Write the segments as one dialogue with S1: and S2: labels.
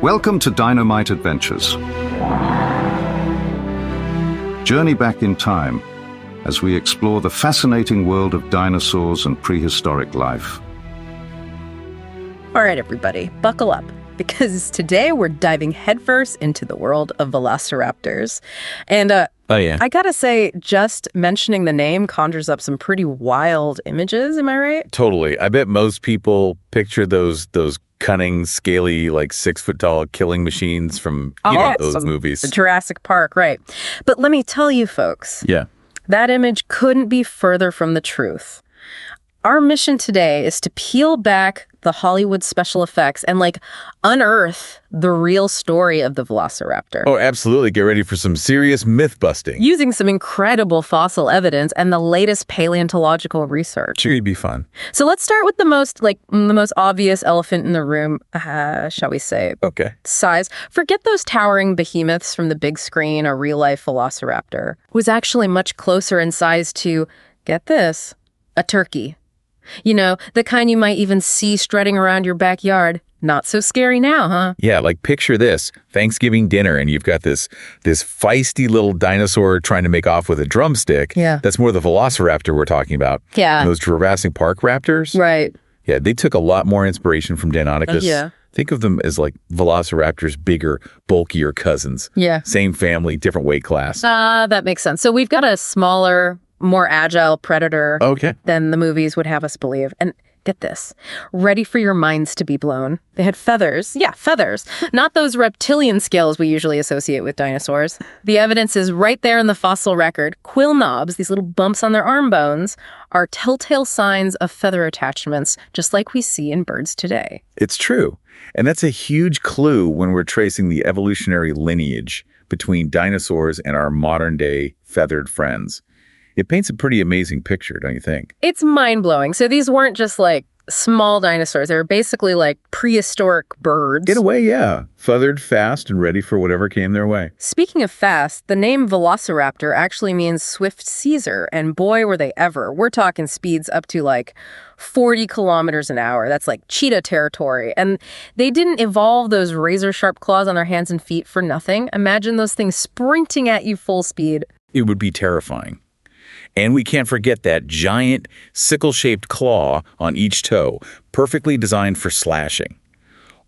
S1: Welcome to Dino-Mite Adventures. Journey back in time as we explore the fascinating world of dinosaurs and prehistoric life.
S2: All right, everybody, buckle up, because today we're diving headfirst into the world of Velociraptors. And I gotta say, just mentioning the name conjures up some pretty wild images, am I right?
S3: Totally. I bet most people picture those cunning, scaly, like 6-foot-tall killing machines from those movies.
S2: Jurassic Park, right. But let me tell you, folks.
S3: Yeah.
S2: That image couldn't be further from the truth. Our mission today is to peel back the Hollywood special effects and unearth the real story of the Velociraptor.
S3: Oh, absolutely. Get ready for some serious myth busting.
S2: Using some incredible fossil evidence and the latest paleontological research.
S3: Sure, it'd be fun.
S2: So let's start with the most obvious elephant in the room, shall we say.
S3: Okay.
S2: Size. Forget those towering behemoths from the big screen. A real-life Velociraptor was actually much closer in size to, get this, a turkey. You know, the kind you might even see strutting around your backyard. Not so scary now, huh?
S3: Yeah, picture this. Thanksgiving dinner, and you've got this feisty little dinosaur trying to make off with a drumstick.
S2: Yeah.
S3: That's more the Velociraptor we're talking about.
S2: Yeah.
S3: And those Jurassic Park raptors.
S2: Right.
S3: Yeah, they took a lot more inspiration from Deinonychus.
S2: Yeah.
S3: Think of them as Velociraptor's bigger, bulkier cousins.
S2: Yeah.
S3: Same family, different weight class.
S2: That makes sense. So we've got a smaller, more agile predator than the movies would have us believe. And get this, ready for your minds to be blown. They had feathers. Yeah, feathers. Not those reptilian scales we usually associate with dinosaurs. The evidence is right there in the fossil record. Quill knobs, these little bumps on their arm bones, are telltale signs of feather attachments, just like we see in birds today.
S3: It's true. And that's a huge clue when we're tracing the evolutionary lineage between dinosaurs and our modern-day feathered friends. It paints a pretty amazing picture, don't you think?
S2: It's mind-blowing. So these weren't just small dinosaurs. They were basically prehistoric birds.
S3: In a way, yeah. Feathered, fast, and ready for whatever came their way.
S2: Speaking of fast, the name Velociraptor actually means swift Caesar, and boy, were they ever. We're talking speeds up to 40 kilometers an hour. That's cheetah territory. And they didn't evolve those razor-sharp claws on their hands and feet for nothing. Imagine those things sprinting at you full speed.
S3: It would be terrifying. And we can't forget that giant sickle-shaped claw on each toe, perfectly designed for slashing.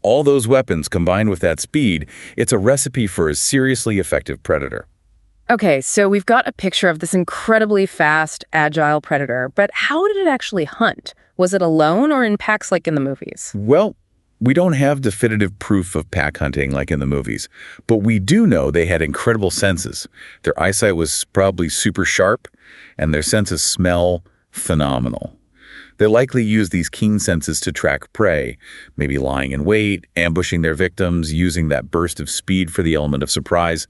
S3: All those weapons combined with that speed, it's a recipe for a seriously effective predator.
S2: Okay, so we've got a picture of this incredibly fast, agile predator, but how did it actually hunt? Was it alone or in packs like in the movies?
S3: Well, we don't have definitive proof of pack hunting like in the movies, but we do know they had incredible senses. Their eyesight was probably super sharp, and their sense of smell, phenomenal. They likely used these keen senses to track prey, maybe lying in wait, ambushing their victims, using that burst of speed for the element of surprise.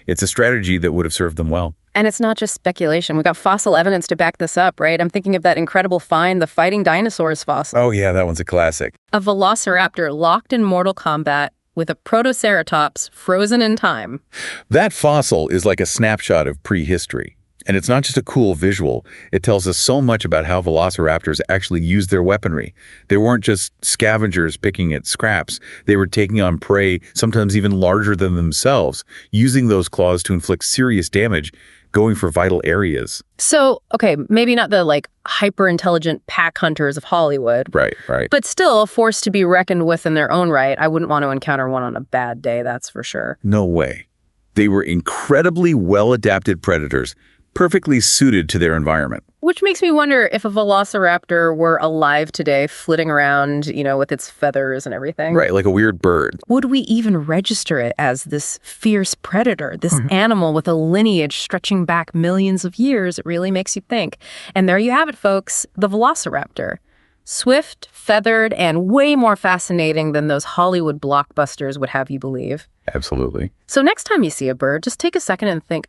S3: It's a strategy that would have served them well.
S2: And it's not just speculation. We've got fossil evidence to back this up, right? I'm thinking of that incredible find, the fighting dinosaurs fossil.
S3: Oh yeah, that one's a classic.
S2: A Velociraptor locked in mortal combat with a Protoceratops frozen in time.
S3: That fossil is like a snapshot of prehistory. And it's not just a cool visual. It tells us so much about how Velociraptors actually used their weaponry. They weren't just scavengers picking at scraps. They were taking on prey, sometimes even larger than themselves, using those claws to inflict serious damage, going for vital areas.
S2: So, okay, maybe not the hyper-intelligent pack hunters of Hollywood.
S3: Right.
S2: But still a force to be reckoned with in their own right. I wouldn't want to encounter one on a bad day, that's for sure.
S3: No way. They were incredibly well-adapted predators, perfectly suited to their environment.
S2: Which makes me wonder if a Velociraptor were alive today, flitting around, with its feathers and everything.
S3: Right, like a weird bird.
S2: Would we even register it as this fierce predator, this animal with a lineage stretching back millions of years? It really makes you think. And there you have it, folks, the Velociraptor. Swift, feathered, and way more fascinating than those Hollywood blockbusters would have you believe.
S3: Absolutely.
S2: So next time you see a bird, just take a second and think,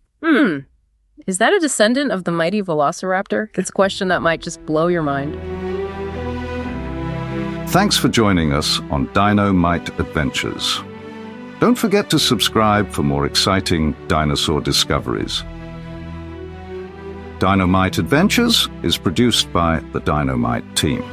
S2: is that a descendant of the mighty Velociraptor? It's a question that might just blow your mind.
S1: Thanks for joining us on Dino-Mite Adventures. Don't forget to subscribe for more exciting dinosaur discoveries. Dino-Mite Adventures is produced by the Dino-Mite team.